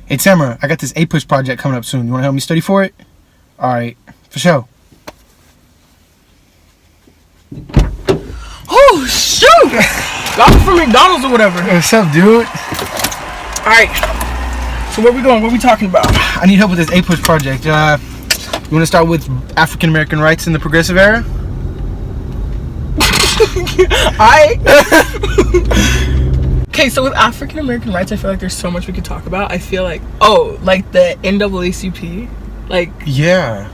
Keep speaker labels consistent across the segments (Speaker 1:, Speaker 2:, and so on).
Speaker 1: Hey Tamra, I got this A-Push project coming up soon. You want to help me study for it? Alright, for sure.
Speaker 2: Oh, shoot! Got it from McDonald's or whatever.
Speaker 1: What's up, dude?
Speaker 2: Alright, so where we going? What are we talking about?
Speaker 1: I need help with this A-Push project. You want to start with African American rights in the progressive era?
Speaker 2: Okay, so with African American rights, I feel like there's so much we could talk about. I feel like, like the NAACP, like...
Speaker 1: Yeah,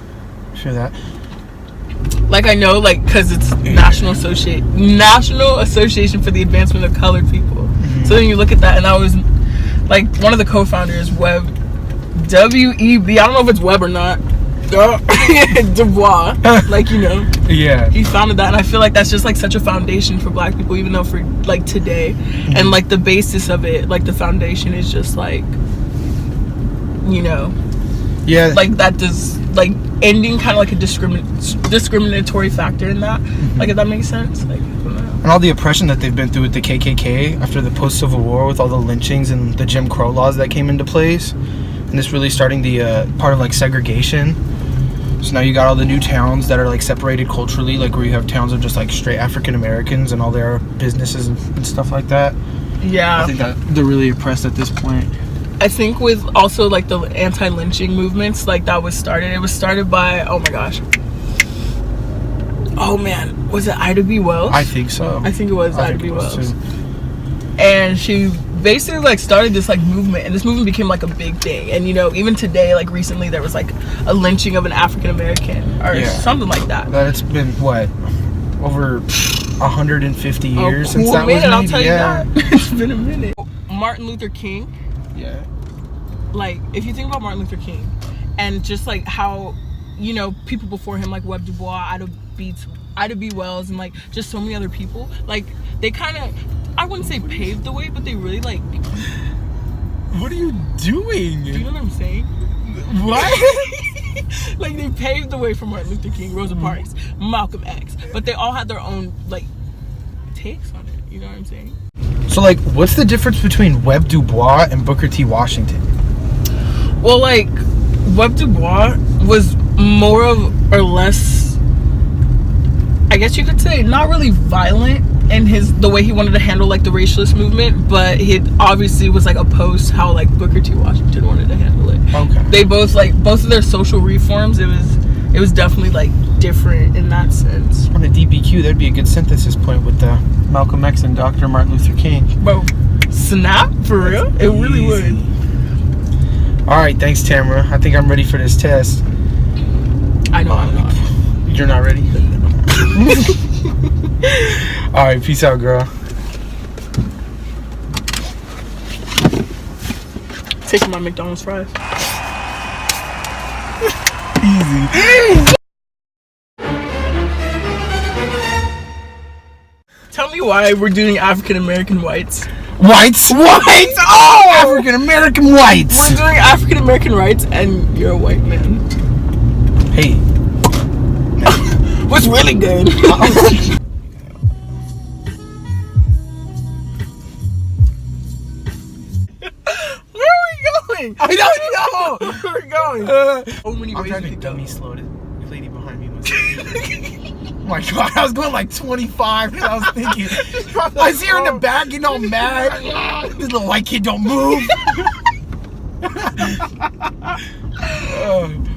Speaker 1: sure that.
Speaker 2: Like, I know, like, because it's National Association for the Advancement of Colored People. Mm-hmm. So then you look at that, and I was, like, one of the co-founders, W-E-B, I don't know if it's Web or not. Dubois, like, you know.
Speaker 1: Yeah.
Speaker 2: He founded that, and I feel like that's just, like, such a foundation for black people, even though for, like, today. Mm-hmm. And, like, the basis of it, like, the foundation is just, like, you know.
Speaker 1: Yeah.
Speaker 2: Like, that does, like, ending kind of like a discriminatory factor in that. Mm-hmm. Like, if that makes sense. Like, I don't know.
Speaker 1: And all the oppression that they've been through with the KKK after the post-Civil War, with all the lynchings and the Jim Crow laws that came into place. And this really starting the part of, like, segregation. So now you got all the new towns that are, like, separated culturally, like where you have towns of just, like, straight African Americans and all their businesses and stuff like that.
Speaker 2: Yeah.
Speaker 1: I think that they're really oppressed at this point.
Speaker 2: I think with also, like, the anti-lynching movements, like, that was started. It was started by, oh my gosh. Oh man, was it Ida B. Wells?
Speaker 1: I think so.
Speaker 2: I think it was Ida B. Wells. And she basically, like, started this, like, movement, and this movement became, like, a big thing. And, you know, even today, like, recently there was, like, a lynching of an African American or something like that.
Speaker 1: But it's been what, over 150 years since that was made?
Speaker 2: I'll tell you that. It's been a minute. Martin Luther King.
Speaker 1: Yeah.
Speaker 2: Like, if you think about Martin Luther King and just, like, how, you know, people before him, like Webb Du Bois, Ida B. Wells, and, like, just so many other people, like, they kind of, I wouldn't say paved the way, but they really, like...
Speaker 1: What are you doing?
Speaker 2: Do you know what I'm saying?
Speaker 1: What?
Speaker 2: Like, they paved the way for Martin Luther King, Rosa Parks, Malcolm X, but they all had their own, like, takes on it, you know what I'm saying?
Speaker 1: So, like, what's the difference between Webb Du Bois and Booker T. Washington?
Speaker 2: Well, like, Webb Du Bois was more of or less, I guess you could say, not really violent in the way he wanted to handle, like, the racialist movement, but he obviously was, like, opposed to how, like, Booker T. Washington wanted to handle it. Okay. They both, like, both of their social reforms, it was definitely, like, different in that sense.
Speaker 1: On a DBQ, there'd be a good synthesis point with Malcolm X and Dr. Martin Luther King.
Speaker 2: Bro, snap, for real? It really would.
Speaker 1: Alright, thanks, Tamra. I think I'm ready for this test.
Speaker 2: I know I'm not.
Speaker 1: You're not ready? Alright, peace out, girl.
Speaker 2: Taking my McDonald's fries.
Speaker 1: Easy.
Speaker 2: Tell me why we're doing African American whites.
Speaker 1: Whites? Whites! Oh! African American whites!
Speaker 2: We're doing African American rights, and you're a white man.
Speaker 1: Hey.
Speaker 2: What's really good? Where are we going?
Speaker 1: I don't know!
Speaker 2: Where are we going? So many ways
Speaker 1: I'm trying to
Speaker 2: to go.
Speaker 1: dummy slow. The lady behind me was... Oh my god, I was going like 25 because I was thinking... I was here in the back getting all mad. This little white kid don't move.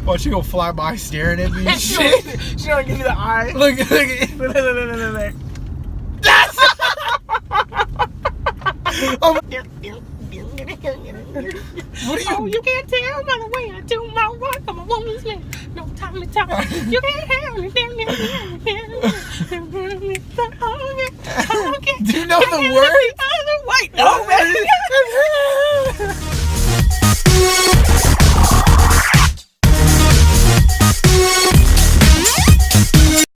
Speaker 1: Watch she go fly by staring at me.
Speaker 2: She don't give you the eye.
Speaker 1: Look. That's... What are you?
Speaker 2: Oh, you can't tell by the way I do my work. I'm a woman's man. No time to talk. You can't have me.
Speaker 1: Do you know the word?
Speaker 2: Wait, no, man.